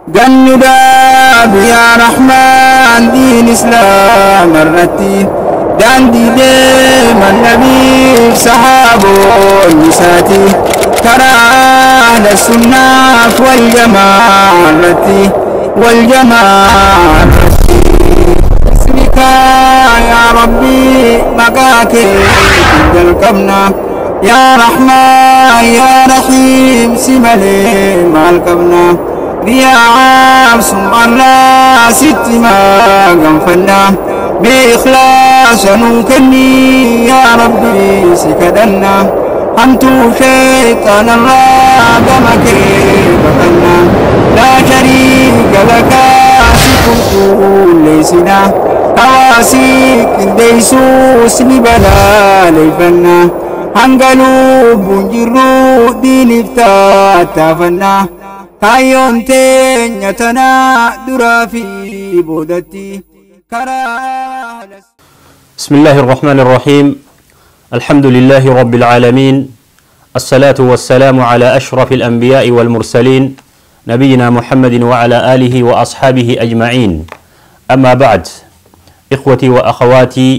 جندا يا رحمن دين إسلام الرتي داندي ديم النبي صحابه النساتي ترى السنة والجماعة التي والجماعة اسمك يا ربي مقاكي الكبنة يا رحمن يا رحيم سملي مع الكبنة يا عام سبحان الله ست ما غنفنا بإخلاص نوكني يا ربي سكدنا أنت شيطان الله دمك بطلنا لا شريك لك سكت ليسنا أواسيك ديسوس لبلا ليفنا هنقلوا بنجروا دين افتاتفنا كايون تنيتنا درافي بودتي بسم الله الرحمن الرحيم الحمد لله رب العالمين الصلاة والسلام على أشرف الأنبياء والمرسلين نبينا محمد وعلى آله وأصحابه أجمعين أما بعد إخوتي وأخواتي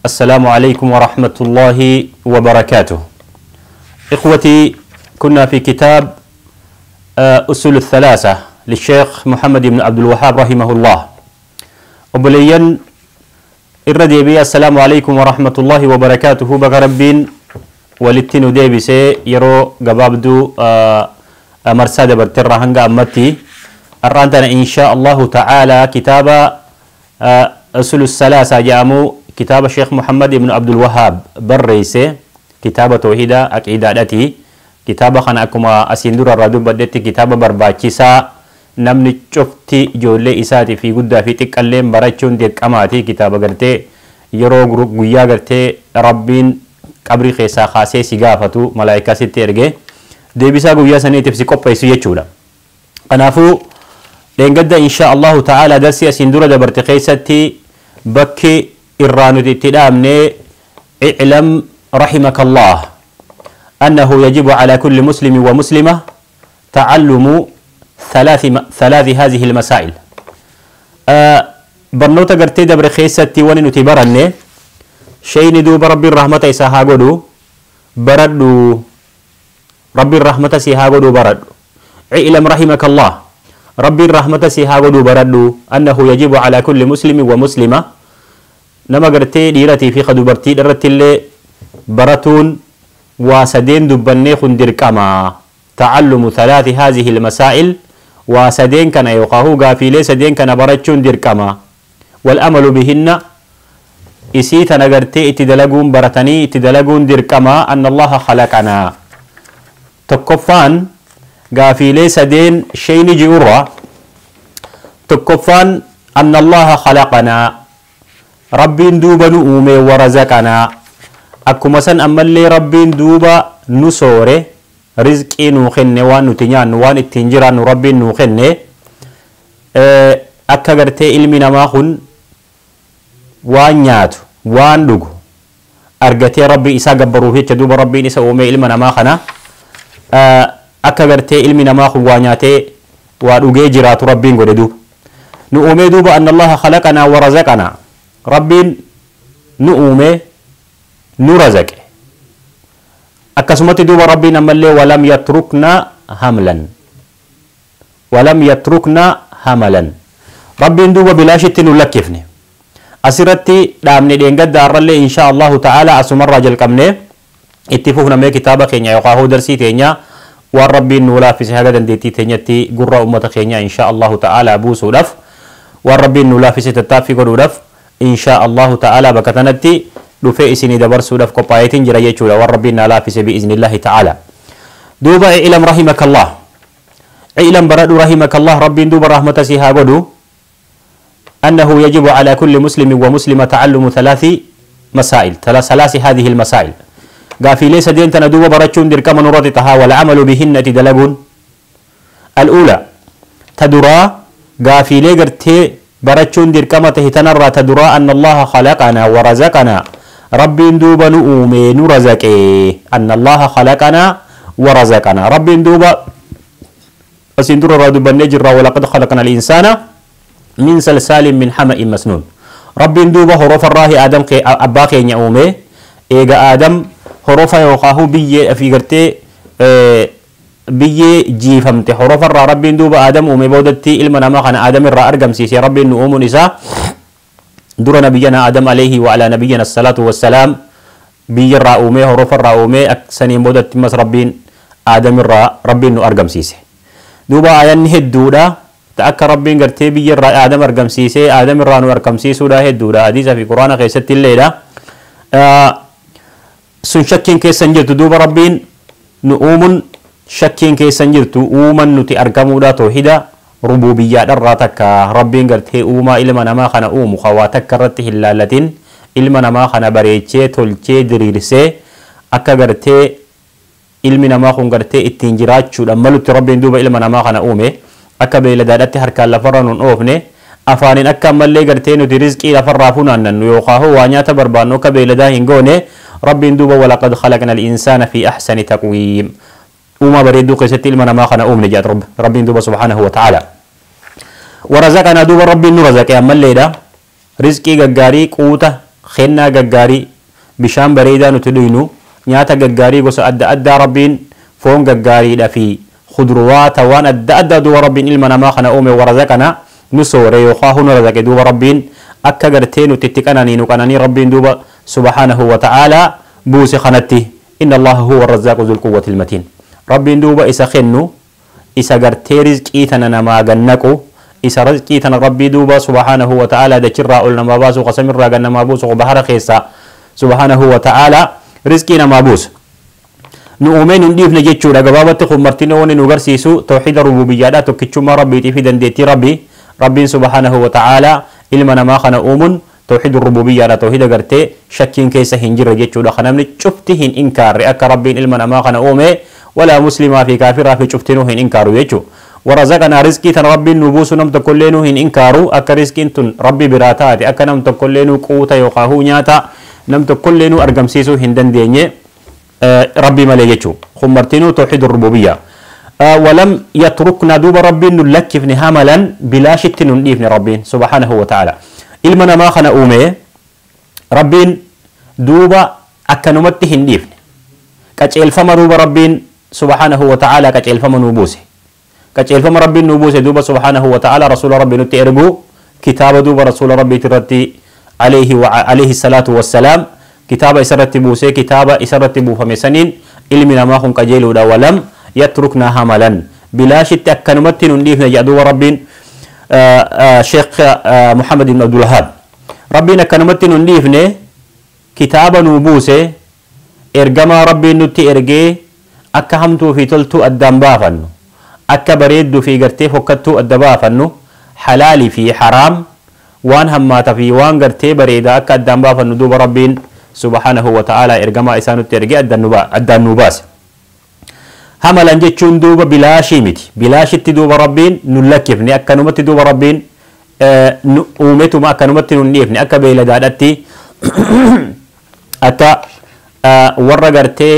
السلام عليكم ورحمة الله وبركاته إخوتي كنا في كتاب أصول الثلاثة للشيخ محمد بن عبد الوهاب رحمه الله وبلين الردي بي السلام عليكم ورحمة الله وبركاته بقربين ولتنو ديبسي يرو قبابدو مرسادة برترة هنگا أمتي الرانتنا إن شاء الله تعالى كتاب أصول الثلاثة جامو كتاب الشيخ محمد بن عبد الوهاب بريسي كتاب توحيدة أكيداتي كتاب خانكما أسندور الردو بدتي كتاب برباچيسا namni cufti ijoollee isaati fi guddaa fi xiqqalleen barachuun dirqamaati kitaaba gartee yeroo guyyaa gartee rabbiin qabrii keessaa kaasee si gaafatu malaayikaa sitti erge deebisaa guyyaa saniitiif si qopheessu jechuudha. Kanaafuu dheengadda insha Allahu ta'ala darsii asiin dura dabarte keessatti bakki irraa nuti itti dhaabne i'lam rahimakallah annahu yajibu ala kulli muslimin wa muslima ta'allumu ثلاث هذه المسائل برنوتا قرتي دبر خيستي وني نتبرني شيء ندو برب الرحمة إساها قدو بردو رب الرحمة سيها قدو بردو علم رحمك الله رب الرحمة سيها قدو بردو أنه يجب على كل مسلم ومسلمة نما قرتي ديرتي في خدو برتي درت اللي برتون واسدين دبني خندر كما تعلم ثلاث هذه المسائل وسدين كان يقاهو غافيلي سدين كان برچون دركما والأمل بهن إسيت نغرتي اتدلقون برتني اتدلقون دركما أن الله خلقنا تكفان غافيلي سدين شين جورا تكفان أن الله خلقنا ربي دوبا نؤمي ورزقنا أكما سن أمالي ربي دوبا نسوري رزقي نوخنه وان نتنيان وان التنجران ربي نوخنه أكا غرتي علمي نماخن وان نياتو وان لغو أرغتي ربي إسا قبروه تدوب ربي إسا ومي علم نماخنا أكا غرتي علمي نماخن وان نياتي وان جرات ربي نقردو نؤمي دوب أن الله خلقنا ورزقنا ربي نؤمي نرزق أكسمت دوب ربنا ملي ولم يتركنا هملا ربي دوب بلا شت نلكفني أسرتي دامني دينغد دارلي إن شاء الله تعالى أسمر رجل كمني اتفقنا من كتابة خينيا يقاهو درسي تينيا والربي نولا في سهادة دنديتي تينيتي قرى أمة خينيا إن شاء الله تعالى أبو سولف والربي نولا في ستتافي قرودف إن شاء الله تعالى بكتنتي دفع إسني دبر سودف كوبايتين جرى يجولا والربنا لا في بإذن الله تعالى دوبا علم رحمك الله علم برد رحمك الله رب دوبا رحمة سيها قدو أنه يجب على كل مسلم ومسلمة تعلم ثلاث هذه المسائل قافي ليس دين تندوب برچون در كما نراتها والعمل بهن تدلقون الأولى تدرى قافي لغرتي برچون در كما تهتنرى تدرى أن الله خلقنا ورزقنا رب دوبا نؤمي نرزقه أن الله خلقنا ورزقنا رب دوبا أسندر رادو بنجر ولقد خلقنا الإنسان من سلسال من حمأ مسنون رب دوبا حروف الراه آدم كي أباكي نعومي إيغا آدم حروف يوقاه بي في قرتي بي جيفمت حروف الرا رب دوبا آدم أمي بودتي إلمنا ما خان آدم الرا أرقم سيسي رب نؤوم نساء در نبينا آدم عليه وعلى نبينا الصلاة والسلام بي الرا أمي حروف الرا أمي أكسنين بودتي مس ربين آدم الرا رب نو أرقم سيسي دوبا آيان هدودا تأكا ربين قرتي بي الرا آدم أرقم سيسي آدم الرا نو أرقم سيسو دا هدودا حديثة في قرآن خيست الليلة سن شكين كيسن جرت دوبا ربين نؤوم شكين كيسن جرت أومن نتي أرقمودا توحيدا ربوبية دراتك ربين قرتي أوما إلما نما خنا أوم خواتك رته اللالتين إلما نما خنا بريتشي تولتشي دريرسي أكا قرتي ilmi namaa kun gartee ittiin jiraachuudha malutti rabbiin duuba ilma namaa kana uume akka beeladaadhatti harkaan lafarra nun oofne afaanin akka ammallee gartee nuti rizqii lafarraa funaannannu yookaan waa nyaata barbaannu akka beeladaa hin goone rabbiin duuba walaqad khalaqna al-insaana fi ahsani taqwiim uumaa bareedduu keessatti ilma namaa kana uumne jedha rabbiin duuba subhaanahu wa ta'ala warazaqanaa duuba rabbiin nu razaqe ammalleedha rizqii gaggaarii quuta kennaa gaggaarii bishaan bareedaa nuti dhuynu nyaata gaggaarii gosa adda addaa rabbiin foon gaggaarii fi khudruwaata waan adda addaa duuba rabbiin ilma namaa kana uume warazaqana nu soore yookaan nu razaqe duuba rabbiin akka gartee nuti itti qananiinu qananii rabbiin duuba subhaanahu wa ta'aalaa buuse kanatti inna allaha huwa arrazaaqu dhul quwwati almatiin rabbiin duuba isa kennu isa gartee rizqii tana namaa gannaqu isa rizqii tana rabbii duuba subhaanahu wa ta'aalaa dachirraa ol namaa baasu qasamirraa gannamaa buusu bahara keessa subhaanahu wa ta'aalaa rizqii namaa buusa nu uumee nun dhiifne jechuudha gabaabatti kun martini wanni nu garsiisu tawxiida rububiyyaadha tokkichummaa rabbiitii fi dandeettii rabbiin subhaanahu wa ta'aalaa ilma namaa kana uumuun tawxiida rububiyyaadha tawxiida gartee shakkiin keessa hin jirre jechuudha kan namni cufti hin inkaarre akka rabbiin ilma namaa kana uume walaa muslimaa fi kaafiraa fi cuftinuu hin inkaaru jechuudha warazaqanaa rizqii tan rabbiin nu buusu nam tokkollee hin inkaaru akka rizqiin tun rabbi biraa taate akka nam tokkollee quuta yookaan nyaata nam tokkollee argamsiisuu hin dandeenye rabbii malee jechuudha kun martinuu tawxiida rububiyyaa ولم يتركنا دوب ربي نلكفن هملا بلا شت ننديفن ربي سبحانه وتعالى إلمنا ما خنا أومي ربي دوبا أكنمت هنديفن كأجل فما دوبا ربي سبحانه وتعالى كأجل فما نبوسه كأجل فما ربي نبوسه دوبا سبحانه وتعالى رسول ربي نتئرجو كتاب دوبا رسول ربي ترتي عليه الصلاة والسلام كتاب إسرت بوسه كتاب إسرت بوفمسنين إلمنا ما خن كجيل ولا ولم يتركنا هملا بلا شت أكنمت ننديفن جدو ربين شيخ محمد بن عبد الوهاب ربنا كنمت ننديفن كتابا نبوسه إرجما ربي نتي إرجي أكهمتو في تلتو الدنبافن أكبريد في قرتي فكتو الدبافن حلالي في حرام وان همات في وان قرتي بريدا أك الدنبافن دوب ربين سبحانه وتعالى إرجما إسانو ترجي الدنوباس hamalan jechuun duuba bilaashii miti bilaashitti duuba rabbiin nun lakkifne akkanumatti duuba rabbiin uumetuma akkanumatti nun dhiifne akka beeladaadhatti akka warra gartee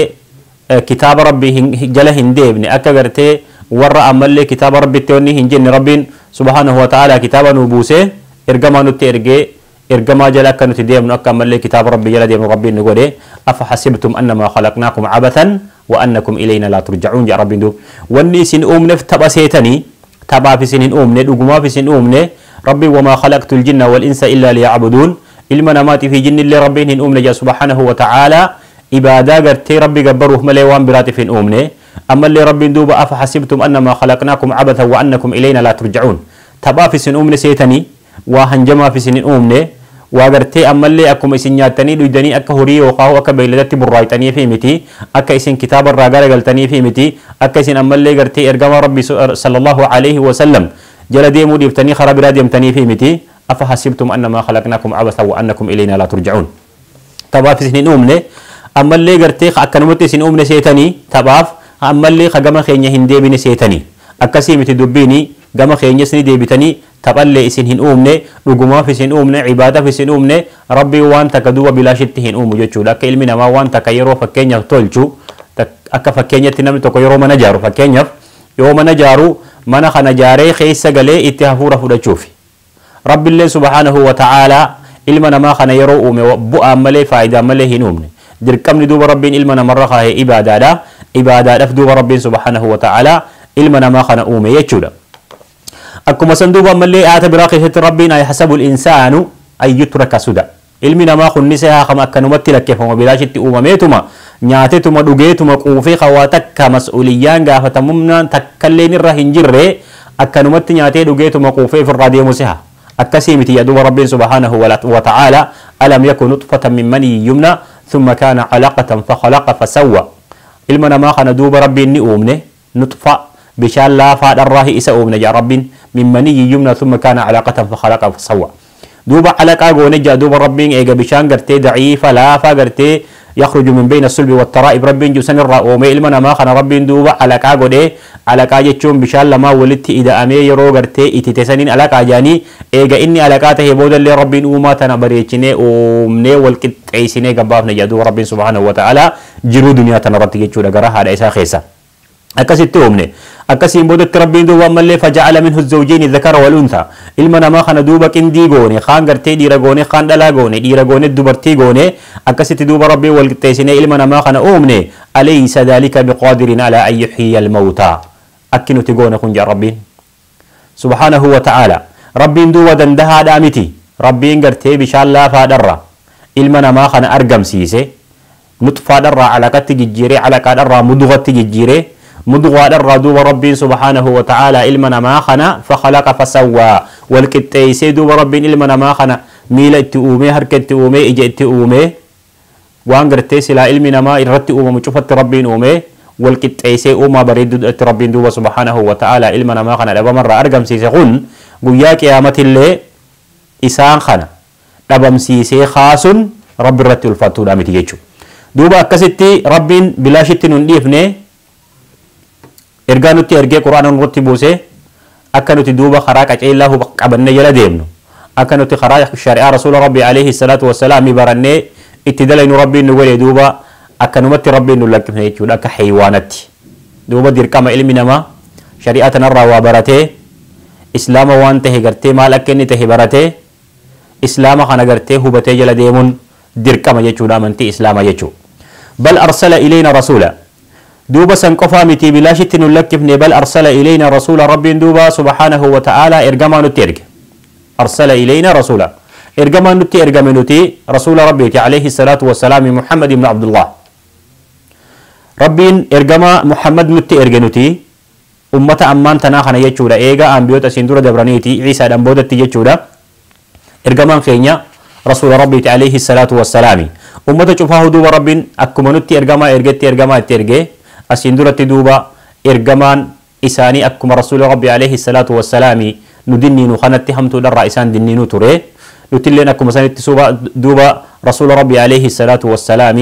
kitaaba rabbii jala hin deebne akka gartee warra ammallee kitaaba rabbitti wanni hin jenne rabbiin subhaanahu wa ta'ala kitaaba nu buusee ergamaa nutti ergee ergamaa jala akka nuti deemnu akka ammallee kitaaba rabbii jala deemnu rabbiin nu godhe afa hasibtum annamaa khalaqnaakum cabathan وأنكم إلينا لا ترجعون يا رب دوب وني سن أمنا تبا سيتني تبا في سن أمنا دغما في سن أمنا ربي وما خلقت الجن والإنس إلا ليعبدون إلمنا مات في جن اللي ربين أمنا جا سبحانه وتعالى إبادة قرتي ربي قبروه مليوان برات في أمنا أما اللي ربي دوب أفحسبتم أنما خلقناكم عبثا وأنكم إلينا لا ترجعون تبا في سن أمنا سيتني وهنجما في سن أمنا وأجرتي أما اللي أكم إسن ياتني لدني أكهوري وقاه أكبيلدت برايتني في متي أك إسن كتاب الرجال قلتني في متي أك إسن أما اللي جرتي إرجام ربي صلى الله عليه وسلم جلدي مودي بتني خراب رادي بتني في متي أفحسبتم أنما خلقناكم عبثا وأنكم إلينا لا ترجعون تباف سنين أمني أما اللي جرتي أكنمت سن أمني سيتني تباف أما اللي خجم خيني هندي بني سيتني أكسي متي دبيني جم خيني سني دي بتني تبلي إسن هن أمني رجما في سن أمني عبادة في سن أمني ربي وان تكدوا بلا شت هن أم يجوا لك علمنا ما وان تكيرو فكينيا تولجو أك فكينيا تنام تكيرو ما نجارو فكينيا يوم نجارو mana kana jaaree keessa galee itti hafuura fudhachuufi rabbiillee subhaanahu wa ta'aalaa ilma namaa kana yeroo uume bu'aan malee faayidaa malee hin uumne dirqamni duuba rabbiin ilma namarra kaa'ee ibaadaadhaaf duuba rabbiin subhaanahu wa ta'aalaa ilma namaa kana uume jechuudha. akkuma san duuba ammallee aayata biraa keessatti rabbiin ayahsabu insaanu an yutraka suda ilmi namaa kunnise haakama akkanumatti lakkeeffama bilaashitti uumameetuma nyaatetuma dhugeetuma quufee kawaa takka mas'uliyyaan gaafatamumnaan takkalleen irra hin jirre akkanumatti nyaatee dhugeetuma quufee ofirraa deemu siha akkasii miti yaduba rabbiin subhaanahu wa ta'ala alam yakun nutfatan min maniyyin yumna thumma kana calaqatan fakhalaqa fasawwa ilma namaa kana duuba rabbiin ni uumne nutfa bishaan laafaadharraa isa uumne jaa rabbiin min maniyyin yumna thumma kana calaqatan fakhalaqa fasawwa دوبا علقة جونجا دوبا ربين إيجا بشان قرتي ضعيفة لافا قرتي يخرج من بين الصلب والترائب ربين جسن الرأومي إلمنا ما خنا ربين دوبا علقة جودي علقة جتشون بشان لما ولدت إذا أمي يرو قرتي إتتسنين علقة جاني إيجا إني علقاته يبودا اللي ربين أوما تنبريتشني أومني والكتعيسيني قبافنا جادو ربين سبحانه وتعالى جرو دنيا تنرتي جتشون قراها على إسا خيسا أكسيت أمني أكسين بودت ربين دوبا ملي فجعل منه الزوجين الذكر والأنثى إلمنا ما خنا دوبا كندي غوني خان قرتي ديرا غوني خان دلا غوني ديرا غوني دوبرتي غوني أكسيت دوبا ربي والكتيسين إلمنا ما خنا أمني أليس ذلك بقادر على أن يحيي الموتى أكنو تغوني خنجا ربين سبحانه وتعالى ربين دوبا دندها دامتي ربين قرتي بشان لا فادرة إلمنا ما خنا أرقم سيسي نطفة درة على كتجيري على كدرة مدغة تجيري مدغوا الردوب ربي سبحانه وتعالى إلمنا ما خنا فخلق فسوى والكتيسي دوب ربي إلمنا ما خنا ميلا تؤمي هركت تؤمي إجئت تؤمي وانقرتي سلا إلمنا ما إرت أوما مشوفت ربي أومي والكتيسي أوما بريد ربي دوب سبحانه وتعالى إلمنا ما خنا لبا مرة أرقم سيسيقون قوياك يامت اللي إسان خنا لبم سيسي خاص ربي الرت الفتو دامتي جيشو دوبا أكستي ربي بلاشت ننديفني ergaa nutti ergee quraana nutti buuse akka nuti duuba karaa qaceellaa qabanne jala deemnu akka nuti karaa shari'aa rasuula rabbii alayhi salaatu wassalaam barannee itti dalaynu rabbiin nu godhe duuba akkanumatti rabbiin nu lakkifne jechuudha akka haywaanatti duuba dirqama ilmi namaa shari'aa tanarraa waa baratee islaama waan tahe gartee maal akka inni tahe baratee islaama kana gartee hubatee jala deemuun dirqama jechuudha amantii islaama jechuu bal arsala ilayna rasuula دوبا سنقفا متي بلاشت نلكف بل أرسل إلينا رسول رب دوبا سبحانه وتعالى إرجما نتيرج أرسل إلينا رسولا إرجما نتي إرجما نتي رسول ربي عليه الصلاة والسلام محمد بن عبد الله ربين إرجما محمد نتي إرجنتي أمة أمان تناخنا يجودا إيجا أنبيوت أسندورة دبرانيتي عيسى دمبودة يجودا إرجما خينيا رسول ربي عليه الصلاة والسلام أمة شوفها دوبا ربين أكما نتي إرجما إرجتي إرجما تيرجي أسندورة دوبا إرجمان إساني أكما رسول ربي عليه الصلاة والسلام ندني نخنت همتو در إسان دني نتوري نتلين أكما سنت دوبا رسول ربي عليه الصلاة والسلام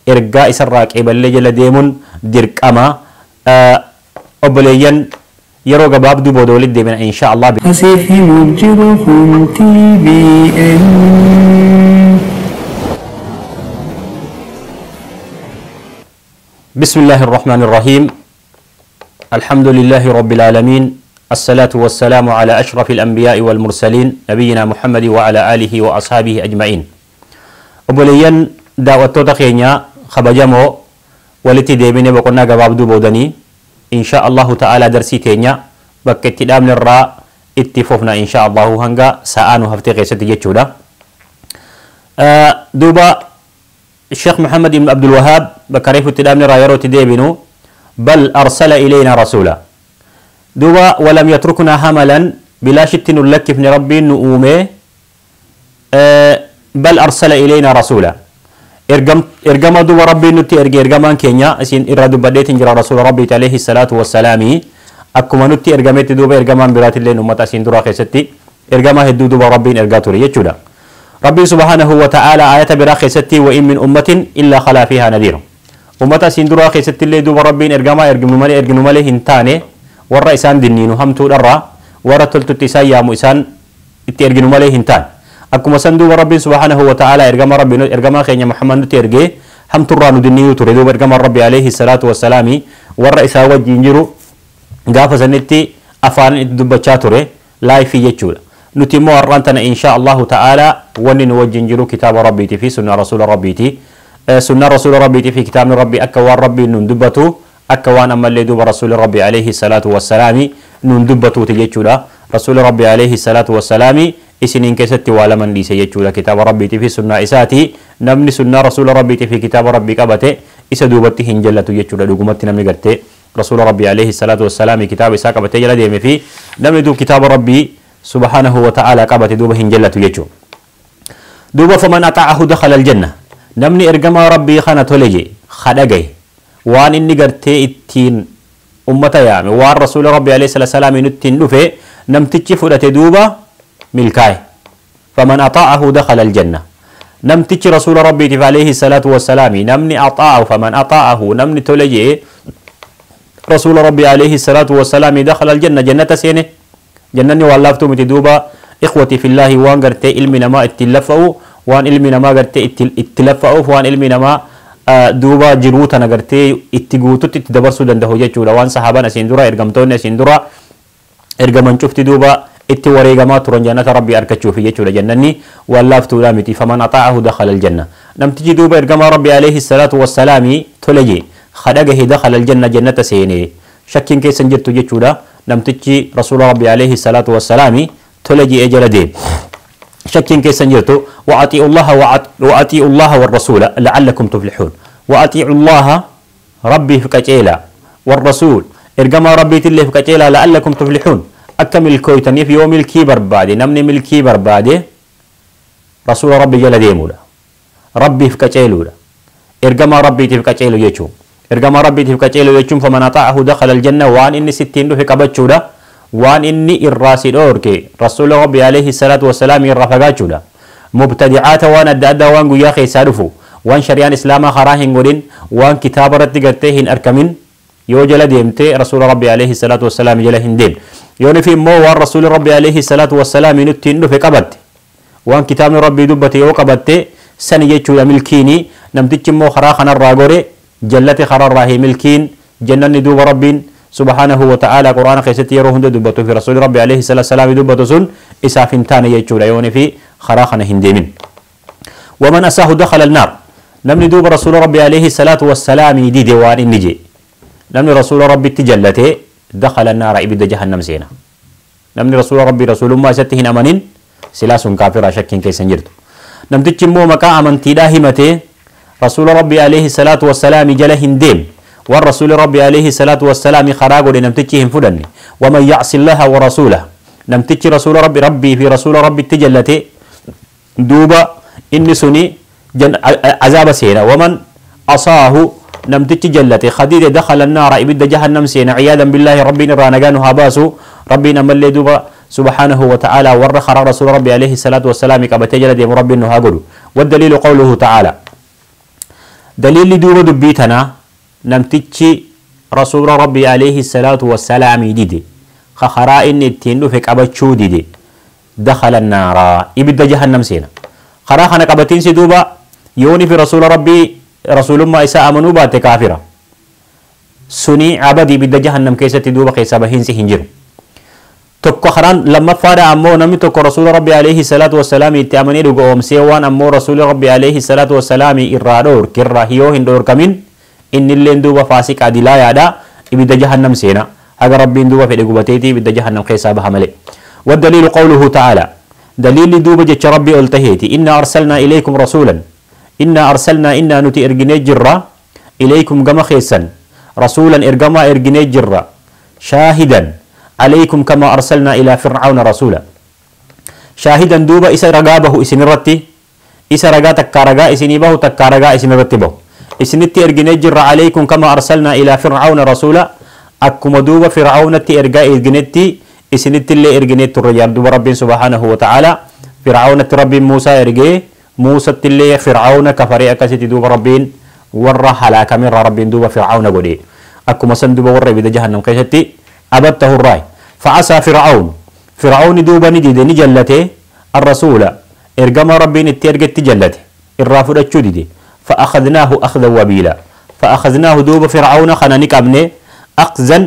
إرجاء إسراك إبل جل ديمون درك أما أبليين يروق باب دوبا دولد ديمن إن شاء الله أسيهم الجرهم TBN بسم الله الرحمن الرحيم الحمد لله رب العالمين الصلاة والسلام على أشرف الأنبياء والمرسلين نبينا محمد وعلى آله وأصحابه أجمعين أبوليين دعوة تخينيا خبجمو والتي ديبيني بقولنا قباب دوبودني إن شاء الله تعالى درسي تينيا بكت دامن الراء اتفوفنا إن شاء الله هنگا سآنو هفتي غيست جيتشودا دوبا الشيخ محمد بن عبد الوهاب بكريف التدامن رايرو تديبنو بل أرسل إلينا رسولا دوبا ولم يتركنا هملا بلا شت نلك في ربي نؤومه بل أرسل إلينا رسولا إرقم دوبا ربي نتي إرقمان كينيا أسين إرادو بديت جرى رسول ربي عليه الصلاة والسلام أكما نتي إرقامت دوبا إرقمان برات اللي نمت أسين درا خيستي إرقما هدو دوبا ربي إرقاتوري يجودا ربي سبحانه وتعالى آية براخي ستي وإن من أمة إلا خلا فيها نذير أمة سندرا خي ستي اللي دوب ربين إرقما إرقنو مالي هنتاني ورا إسان دنينو همتو درا ورا تلتو تسايا مؤسان إرقنو مالي هنتان أكما سندوب ربي سبحانه وتعالى إرقما خينيا محمد تيرقي همتو رانو دنينو تري دوب إرقما ربي عليه الصلاة والسلام ورا إسا وجي نجرو غافة سنتي afaan dubbachaa ture laayifii jechuudha nuti immoo har'aantana insha allahu ta'ala wanni nu wajjin jiru kitaaba rabbiitii fi sunnaa rasuula rabbiiti sunnaa rasuula rabbiitii fi kitaabni rabbii akka waan rabbiin nun dubbatu akka waan ammallee duuba rasuuli rabbii alayhi salaatu wassalaami nun dubbatuuti jechuudha rasuuli rabbii alayhi salaatu wassalaami isiniin keessatti waa laman dhiise jechuudha kitaaba rabbiitii fi sunnaa isaati namni sunnaa rasuula rabbiitii fi kitaaba rabbii qabate isa duubatti hin jallatu jechuudha dhugumatti namni gartee rasuula rabbii alayhi salaatu wassalaami kitaaba isaa qabatee jala deeme fi namni duub kitaaba rabbii subhanahu wa ta'ala qabate duuba hin jallatu jechuudha duuba faman ata'ahu dakhala aljanna namni ergamaa rabbii kana tole je khadagaye waan inni gartee ittiin ummata yaame waan rasuula rabbii alayhi salaatu wassalaami nuttiin dhufe namtichi fudhate duuba milkaa'e faman ata'ahu dakhala aljanna namtichi rasuula rabbiitiif alayhi salaatu wassalaami namni ata'ahu faman ata'ahu namni tole je rasuula rabbii alayhi salaatu wassalaami dakhala aljanna jannata seene jannanni waan laaftuu miti duuba ikhwati fillahi waan gartee ilmi namaa ittiin laffa'u waan ilmi namaa gartee itti laffa'uuf waan ilmi namaa duuba jiruu tana gartee itti guututti itti dabarsuu danda'u jechuudha waan sahaabaan asiin dura ergamtoonni asiin dura ergaman cufti duuba itti wareegamaa turan jannata rabbii argachuufi jechuudha jannanni waan laaftuudha miti faman ata'ahu dakhala aljanna namtichi duuba ergamaa rabbii alayhi salaatu wassalaami tole khadagahe dakhala aljanna jannata seene shakkiin keessan jirtu jechuudha namtichi rasuula rabbii alayhi salaatu wassalaami tole jala deeme شكين كيسن جرتو وأطيعوا الله والرسول لعلكم تفلحون وأطيعوا الله ربي في كجيلا والرسول إرجما ربي تلي في كجيلا لعلكم تفلحون أكمل الكويتني في يوم الكبر بعد نمني من الكبر بعد رسول ربي جل ديمولا ربي في كجيلولا إرجما ربي في كجيلو يجوم إرجما ربي في كجيلو يجوم فمن أطاعه دخل الجنة وان إني 60 في كبتشولا waan inni irraa si dhoorke rasuula rabbii alayhi salaatu wassalaam irraa fagaachuudha mubtadi'aata waan adda addaa waan guyyaa keessaa dhufu waan shari'aan islaamaa karaa hin godhin waan kitaaba irratti gartee hin argamin yoo jala deemte rasuula rabbii alayhi salaatu wassalaam jala hin deemne yoo nifi immoo waan rasuuli rabbii alayhi salaatu wassalaam nutti hin dhufe qabatte waan kitaabni rabbii dubbate yoo qabatte sani jechuudha milkiini namtichi immoo karaa kanarraa gore jallate karaarraa hii milkiin jannanni duuba rabbiin سبحانه وتعالى قرآن خيستي يروهن دبتو في رسول ربي عليه الصلاة والسلام دبتو سن إسافين تاني يجول يوني في خراخنا هندمين ومن أساه دخل النار نمني دوب رسول ربي عليه الصلاة والسلام دي ديوان النجي نمني رسول ربي تجلته دخل النار إبدا جهنم سينا نمني رسول ربي رسول ما ستهن أمنين سلاس كافر شك كيسن جرتو نمتج مو مكا أمن تداهمته رسول ربي عليه الصلاة والسلام جله هندم والرسول ربي عليه الصلاة والسلام خراج لنمتجهم فلني ومن يعص الله ورسوله نمتج رسول ربي في رسول ربي تجلته دوبا إني سني عذاب سينا ومن أصاه نمتج جلته خديد دخل النار إبد جهنم سينا عياذا بالله ربنا رانجانها باسو ربنا ملي دوبا سبحانه وتعالى ورخر رسول ربي عليه الصلاة والسلام كبتجل ديم ربنا هاجلو والدليل قوله تعالى دليل دوبا دبيتنا نمتجي رسول ربي عليه الصلاة والسلام ديدي خخراء التين في كبتشو ديدي دخل النار إبدا جهنم سينا خراء خنا كبتين سدوبا يوني في رسول ربي رسول ما إساء أمنوا بات كافرة سني عبدي إبدا جهنم كيسة دوبا كيسا بهين سهنجر تكو خران لما فاد أمو نمي تكو رسول ربي عليه الصلاة والسلام يتأمني لقوم سيوان أمو رسول ربي عليه الصلاة والسلام إرادور كراهيو هندور كمين إن اللي ندوبا فاسق عدلا يادا إبدا جهنم سينا أجر ربي ندوبا في الجوبتيتي إبدا جهنم كيسا بحمله والدليل قوله تعالى دليل دوبا جت ربي التهيتي إنا أرسلنا إليكم رسولا إنا نتي إرجني جرة إليكم جما خيسا رسولا إرجما إرجني جرة شاهدا عليكم كما أرسلنا إلى فرعون رسولا شاهدا دوبا إسا رقابه إسن رتي إسا رقاتك كارقا إسنيبه تكارقا إسن رتبه إسنتي إرجني جرة عليكم كما أرسلنا إلى فرعون رسولا أكم دوبا فرعون تي إرجا إرجنتي إسنتي اللي إرجنت الرجال دوبا رب سبحانه وتعالى فرعون رب موسى إرجي موسى اللي فرعون كفري أكست دوبا ربين ورا هلاك من رب دوبا فرعون قولي أكم سن دوبا ورا بدا جهنم كيستي أبته الراي فعسى فرعون دوبا ندي نجلته الرسول إرجما ربين التيرجت تجلته الرافض الشديد فأخذناه أخذا وبيلا فأخذناه دوبا فرعون خنانك أبني أخذا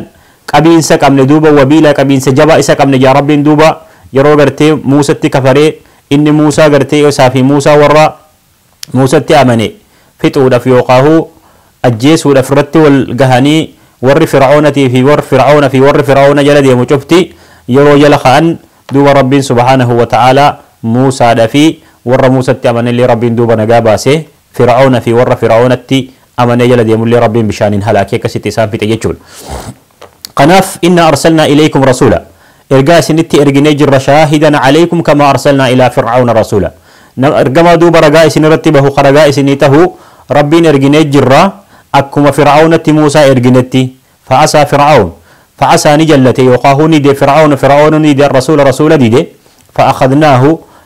qabiinsa qabne duuba wabiila qabiinsa jabaa isa qabne yaa rabbiin duuba yeroo gartee Muusatti kafaree inni Muusaa gartee isaa fi Muusaa warra Muusatti amane fixuudhaaf yookaan ajjeesuudhaaf irratti wal gahanii warri Fir'aawnati fi warri Fir'aawna jala deemu cufti yeroo jala ka'an duuba rabbiin subhaanahu wa ta'ala Muusaadhaa fi warra Muusatti amanellee rabbiin duuba nagaa baasee Fir'aawna fi warra Fir'aawnatti amanee jala deemullee rabbiin bishaaniin halaakee akkasitti isaan fixe jechuudha. Kanaaf inna arsalnaa ilaykum rasuula ergaa isinitti erginee jirra shaahidan alaykum kama arsalnaa ilaa Fir'aawna rasuula ergamaa duuba ragaa isinirratti bahu ragaa isinii tahu rabbiin erginee jirra akkuma Fir'aawnatti Muusaa erginetti fa'asaa Fir'aawn فعسى نجلت يقاهوني دي فرعون دي الرسول دي فأخذناه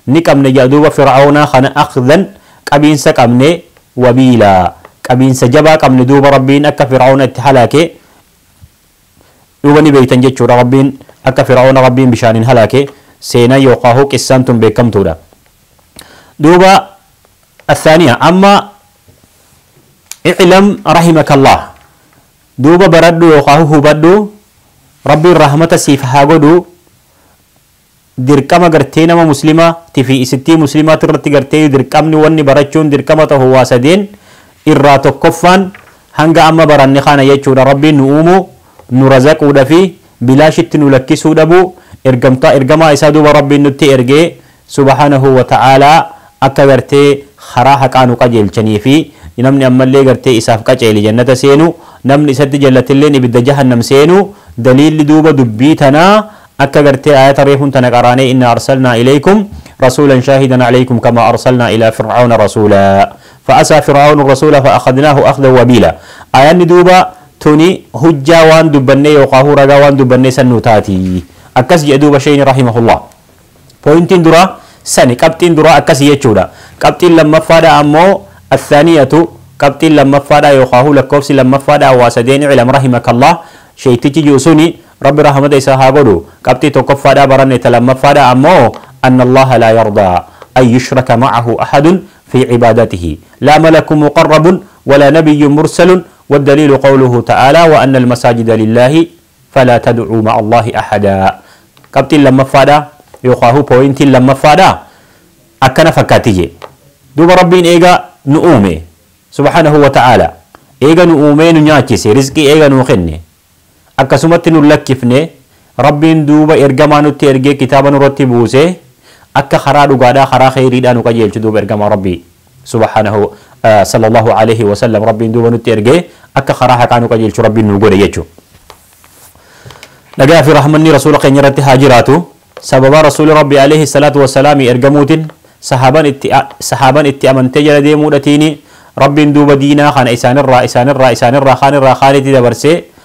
نكم نجادوب فرعون خنا أخذا قبين سكمني وبيلا قبين سجبا كم ندوب ربين أكا فرعون اتحلاك دوبني بيتن جتشو ربين أكا فرعون ربين بشان هلاك سينا يقاهو كسانتم بكم تودا دوبا الثانية أما اعلم رحمك الله دوبا بردو يقاهو بدو ربي الرحمة سيف هاغدو dirqama gartee nama muslima tifi isittii muslimaa irratti gartee dirqamni wanni barachuun dirqama ta'u waa sadeen irraa tokkoffaan hanga amma baranne kana jechuudha rabbiin nu uumu nu razaquudha fi bilaashitti nu lakkisuu dhabu ergamaa isaa duuba rabbiin nutti ergee subhaanahu wa ta'aalaa akka gartee karaa haqaa nu qajeelchanii fi namni ammallee gartee isaaf qaceeli jannata seenu namni isatti jallatillee ibidda jahannam seenu daliilli duuba dubbii tanaa akka gartee ayata reefun tana qaraanee inna arsalnaa ilaykum rasuulan shaahidan alaykum kama arsalnaa ilaa fir'auna rasuula fa'asaa fir'aunu rasuula fa'akhadnaahu akhdan wabiila ayanni duuba tuni hujjaa waan dubbanne yookaan ragaa waan dubbanne sannu taati akkas jedhe duuba shayni rahimahullah pointiin dura sani qabxiin dura akkas jechuudha qabxiin lammaffaadha ammoo athaaniyatu qabxiin lammaffaadha yookaan lakkoofsi lammaffaadha waasadeen ilam rahimakallah shaytichi juusuni رب رحمة إسحاق قدو قبتي توقفادا برنة تلمفادا أمو أن الله لا يرضى أن يشرك معه أحد في عبادته لا ملك مقرب ولا نبي مرسل والدليل قوله تعالى وأن المساجد لله فلا تدعوا مع الله أحدا قبتي لمفادا يخاهو بوينتي لمفادا أكنا فكاتيجي دوب ربين إيغا نؤومي سبحانه وتعالى إيغا نؤومي نياتيسي رزقي إيغا نوخني akkasumatti nu lakkifne rabbiin duuba ergamaa nutti ergee kitaaba nurratti buuse akka karaa dhugaadhaa karaa khayriidhaa nu qajeelchu duuba ergamaa rabbii subhaanahu sallallahu alaihi wasallam rabbiin duuba nutti ergee akka karaa haqaa nu qajeelchu rabbiin nu godhe jechuudha. Nagaa fi rahmanni rasuula keenya irratti haa jiraatu sababa rasuuli rabbii alaihi salaatu wassalaami ergamuutiin sahaabaan itti amantee jala deemuudhatiin rabbiin duuba diinaa kana isaanirraa kaanitti dabarsee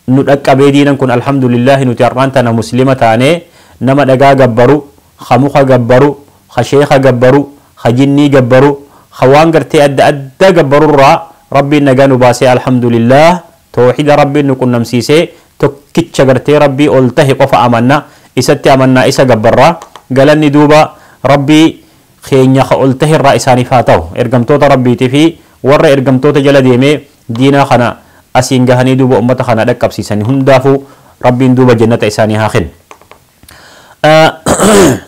nu dhaqqabee diinan kun alhamdulillah nuti har'aan tana muslima taane nama dhagaa gabbaru khamuka gabbaru khasheekha gabbaru khajinnii gabbaru khawaan gartee adda adda gabbarurraa rabbiin nagaa nu baasee alhamdulillah tawxiida rabbiin nu qunnamsiisee tokkicha gartee rabbii ol tahe qofa amanna isatti amannaa isa gabbarraa galanni duuba rabbii keenya ol tahe irraa isaaniif haa ta'u ergamtoota rabbiitii fi warra ergamtoota jala deemee diinaa kana asiin gahanii duuba ummata kana dhaqqabsiisanii hundaafu rabbiin duuba jannata isaanii haa kennu.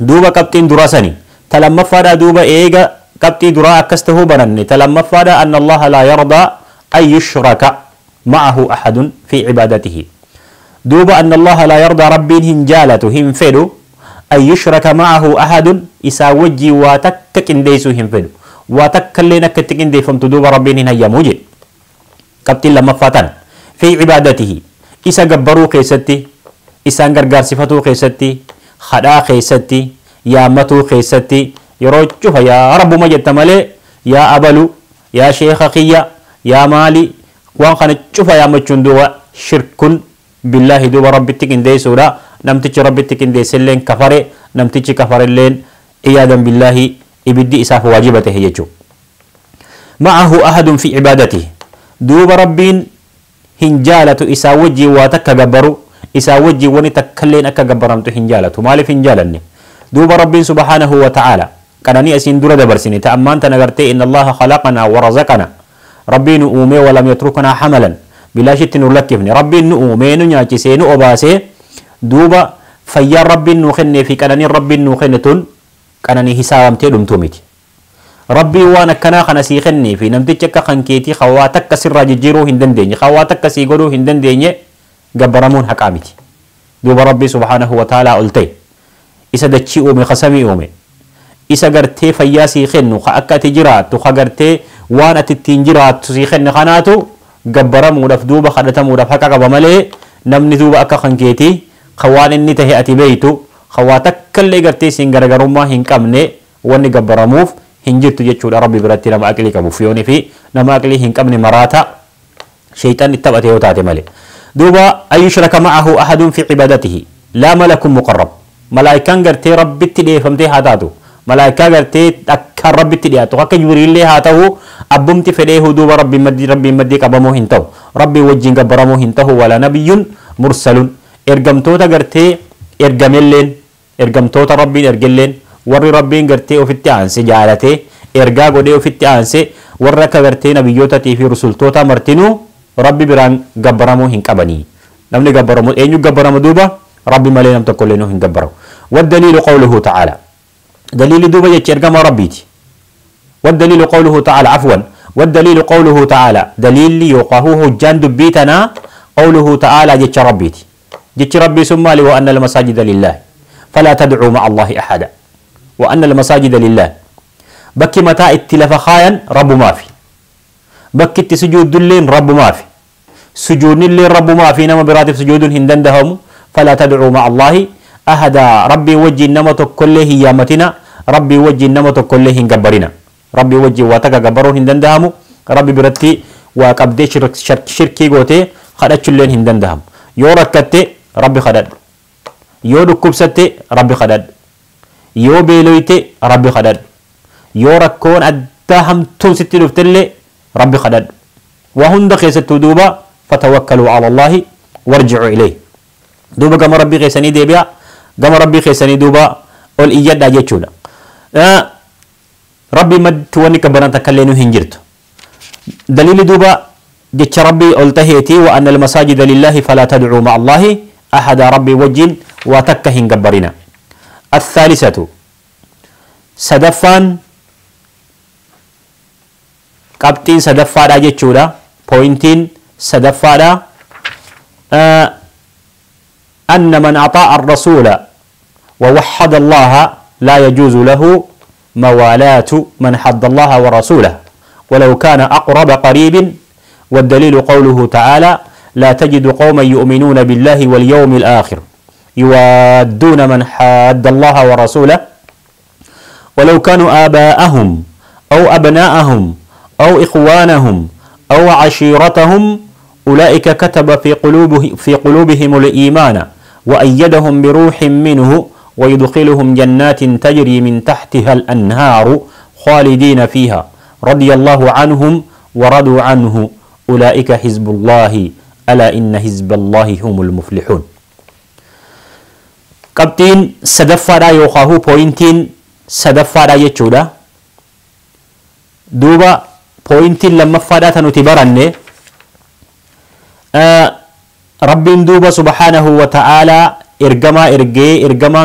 Duuba qabxiin duraa sani talamaffaadha duuba eega qabxii duraa akkas tahuu bananne talamaffaadha anna allaha laa yardaa an yushraka ma'ahu ahadun fi cibaadatihi duuba anna allaha laa yardaa rabbiin hin jaalatu hin fedhu an yushraka ma'ahu ahadun isaa wajjii waa takka qindeessuu hin fedhu waa takka illeen akka itti qindeeffamtu duuba rabbiin hin hayyamu jedhe qabxiin lammaffaa fi cibaadatihi isa gabbaruu keessatti isaan gargaarsifatuu keessatti hadhaa keessatti yaammatuu keessatti yeroo cufa yaa rabbuma jetta malee yaa abalu yaa sheekha kiyya yaa maali waan kana cufa yaammachuun duuba shirkun billaahi duuba rabbitti qindeessuudha namtichi rabbitti qindeesselleen kafare namtichi kafarelleen iyaadan billaahi ibiddi isaaf waajiba tahe jechuudha ma'ahu ahadun fi cibaadatihi duuba rabbiin hin jaalatu isaa wajjii waa takka gabbaru isaa wajjii wani takkalleen akka gabbaramtu hin jaalatu maaliif hin jaalanne duuba rabbiin subhaanahu wa ta'ala qananii asiin dura dabarsine ta'ammaan tan agartee inna allaha khalaqanaa wa razaqana rabbiin uumee walam yatruknaa hamalan بلاشت نلكفني ربي نؤمن نياجسي نؤباسي دوبا فيا ربي نخني في كناني ربي نخنتون كناني حسابمتي دمتوميتي ربي وانا كنا خنا سيخني في نمتك خنكيتي خواتك كسر جيرو هندن ديني خواتك كسيغرو هندن ديني جبرمون حكامتي دوبا ربي سبحانه وتعالى قلتي إسا دتشي أومي خسمي أومي إسا قرتي فيا سيخنو خأكا تجرات خقرتي وانا تتنجرات سيخن خناتو جبرمون دوبا خدتمون حكا قبمالي نمني دوبا أكا خنكيتي خوان إني تهيأتي بيتو خواتك كاللي قرتي سنجرغرما هنكمني واني جبرموف هنجرت جتشو ربي براتي نما أكلي كبوفيوني في نما أكلي هنكمني مراتا شيطان اتبعته وتاتي مالي دوبا أن يشرك معه أحد في عبادته لا ملك مقرب ملائكة قرتي ربي تدي فمتي هاتاتو ملائكة قرتي أكا ربي تدي هاتو أكا جبريل لي هاتو أبمتي فديه دوبا ربي مدي كبمو هنتو ربي وجين قبرمو هنتو ولا نبي مرسل إرقمتوتا قرتي إرقمتوتا ربي إرقلين warri rabbiin gartee ofitti aanse jaalate ergaa godhee ofitti aanse warra akka gartee nabiyyootaatii fi rusultoota martinuu rabbi biraan gabbaramuu hin qabanii namni gabbaramu eenyu gabbaramu duuba rabbi malee nam tokko illee hin gabbaramu والدليل قوله تعالى دليل دوبا يجي ارقام ربيتي والدليل قوله تعالى عفوا والدليل قوله تعالى دليل يقاهوه جان دبيتنا قوله تعالى جيش ربيتي جيش ربي ثم وأن المساجد لله فلا تدعوا مع الله أحدا وأن المساجد لله بكي متى اتلف خاين رب ما في بكي تسجود اللين رب ما في سجود اللين رب ما في نما براتب سجود هندندهم فلا تدعوا مع الله أحدا ربي وجه نمت كله يامتنا ربي وجه نمت كله هنجبرنا ربي وجه واتك جبرون هندندهم ربي برتي وقبدي شركي قوتي خدت اللين هندندهم يوركت ربي خدد يوركبست ربي خدد yoo beeloyte rabbi kadhadhu yoo rakkoon addaa hamtuun sitti dhuftellee rabbi kadhadhu waa hunda keessattuu duuba fatawakkaluu ala allaahi warji'uu ilayhi duuba gama rabbii keessanii deebi'a gama rabbii keessanii duuba ol iyyadhaa jechuudha rabbii maddi wanni qabbaran takkaillee nu hin jirtu daliili duuba jecha rabbii ol taheetii wa anna almasaajida lillaahi falaa tadcuu ma'a allaahi ahada rabbii wajjiin waa takka hin gabbarina الثالثة سدفان قبطين سدفادا جيتشودا بوينتين سدفادا أن من أطاع الرسول ووحد الله لا يجوز له موالاة من حد الله ورسوله ولو كان أقرب قريب والدليل قوله تعالى لا تجد قوما يؤمنون بالله واليوم الآخر يوادون من حاد الله ورسوله ولو كانوا آباءهم أو أبناءهم أو إخوانهم أو عشيرتهم أولئك كتب في قلوبهم الإيمان وأيدهم بروح منه ويدخلهم جنات تجري من تحتها الأنهار خالدين فيها رضي الله عنهم ورضوا عنه أولئك حزب الله ألا إن حزب الله هم المفلحون قبطين سدفادا يوخاهو بوينتين سدفادا يجودا دوبا بوينتين لما فادا تنتبرني ربين دوبا سبحانه وتعالى إرجما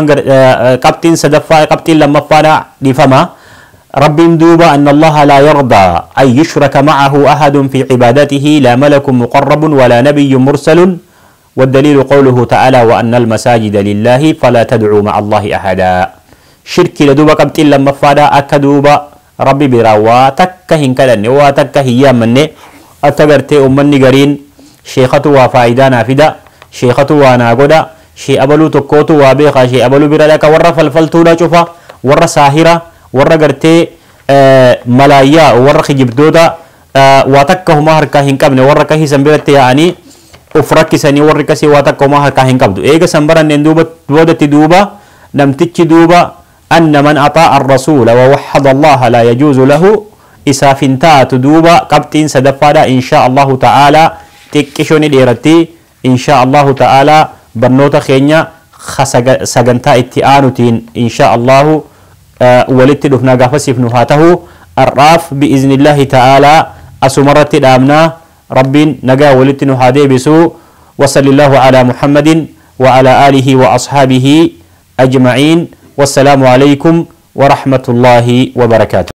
قبطين سدفا قبطين لما فادا لفما ربين دوبا أن الله لا يرضى أن يشرك معه أحد في عبادته لا ملك مقرب ولا نبي مرسل والدليل قوله تعالى وأن المساجد لله فلا تدعوا مع الله أحدا شرك لدوبا قبطين لما فادا أكدوبا ربي برا واتك هنكدن واتك هيامني أتغرتي أمني قرين شيخة وفايدانا فدا شيخة وناقودا شي أبلو تكوتو وابيخا شي أبلو برادك ورا فالفلتودا شوفا ورا ساهرة ورا قرتي ملايا ورا خجبدودا واتكهما هركا هنكبن ورا كهي سنبرت يعني ufrakkisanii warri kasii waa takka homaa harkaa hin qabdu eega san baranneen boodatti duuba namtichi duuba anna man ataa arrasuula wawahhada allaha laa yajuuzu lahu isaaf hin taatu duuba qabxiin sadaffaadha inshaa allahu ta'aalaa xiqqishoni dheeratti inshaa allahu ta'aalaa barnoota keenya sagantaa itti aanutiin inshaa allahu walitti dhufnaa gaafasiif nu haa tahu arraaf bi'iznillaahi ta'aalaa asumarratti dhaabnaa رب نجا ولتن هذه بسوء وصلى الله على محمد وعلى آله وأصحابه أجمعين والسلام عليكم ورحمة الله وبركاته.